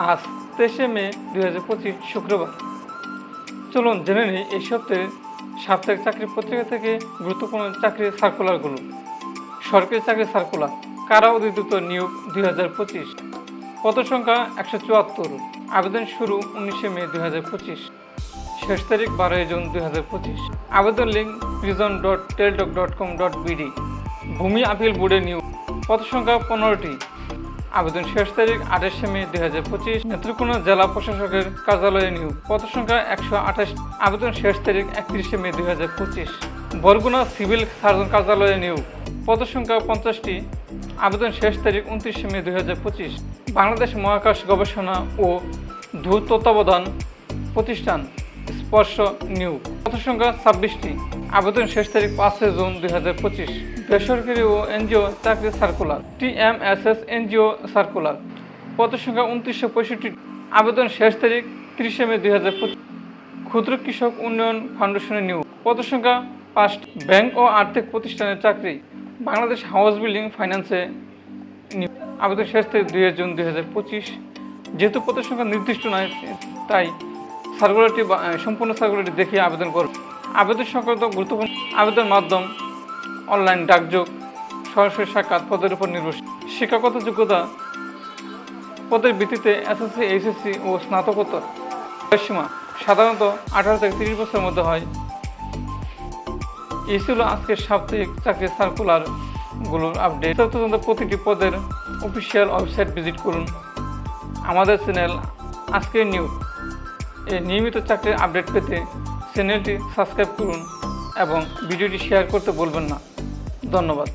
আজ 23শে মে 2025 শুক্রবার। চলুন জেনে নিই এই সপ্তাহে সাপ্তাহিক চাকরি পত্রিকা থেকে গুরুত্বপূর্ণ চাকরির সার্কুলারগুলো। সরকারি চাকরি সার্কুলার, কারা অধিদপ্তর নিয়োগ 2025, পদ সংখ্যা 174, আবেদন শুরু 19শে মে 2025, শেষ তারিখ 12 জুন 2025। আবেদন লিঙ্ক prison.teldoc.com.bd। ভূমি আপিল বোর্ডে নিয়োগ, পদ সংখ্যা 15টি, আবেদন শেষ তারিখ 28শে মে 2025। নেত্রকোনা জেলা প্রশাসকের কার্যালয়ে নিয়োগ, পদ সংখ্যা 128, আবেদন শেষ তারিখ 31শে মে 2025। বরগুনা সিভিল সার্জন কার্যালয়ে নিয়োগ, পদ সংখ্যা 50টি, আবেদন শেষ তারিখ 29শে মে 2025। বাংলাদেশ মহাকাশ গবেষণা ও দূর তত্ত্বাবধান প্রতিষ্ঠান স্পর্শ নিয়োগ, পদ সংখ্যা 26টি, আবেদন শেষ তারিখ 5 জুন 2025। বেসরকারি ও এনজিও চাকরি সার্কুলার, TMSS এনজিও সার্কুলার, পদ সংখ্যা 2965, আবেদন শেষ তারিখ 30শে মে 2025। ক্ষুদ্র কৃষক উন্নয়ন ফাউন্ডেশনে নিয়োগ, পদ সংখ্যা 5টি, ব্যাংক ও আর্থিক প্রতিষ্ঠানের চাকরি, বাংলাদেশ হাউস বিল্ডিং ফাইন্যান্সে নিয়োগ, আবেদন শেষ তারিখ 2 জুন 2025। যেহেতু পদ সংখ্যা নির্দিষ্ট নয়, তাই সার্কুলারটি সম্পূর্ণ সার্কুলারটি দেখে আবেদন করুন। আবেদন সংক্রান্ত গুরুত্বপূর্ণ আবেদন মাধ্যম অনলাইন, ডাকযোগ, সরাসরি সাক্ষাৎ, পদের উপর নির্ভরশীল। শিক্ষাগত যোগ্যতা, পদের ভিত্তিতে SSC, HSC ও স্নাতকোত্তর। বয়সসীমা সাধারণত 18 থেকে 30 বছরের মধ্যে হয়। এই ছিল আজকের সাপ্তাহিক চাকরির সার্কুলারগুলোর আপডেট। প্রতিটি পদের অফিসিয়াল ওয়েবসাইট ভিজিট করুন। আমাদের চ্যানেল আজকের নিউজ এই নিয়মিত চাকরির আপডেট পেতে চ্যানেলটি সাবস্ক্রাইব করুন এবং ভিডিওটি শেয়ার করতে ভুলবেন না। ধন্যবাদ।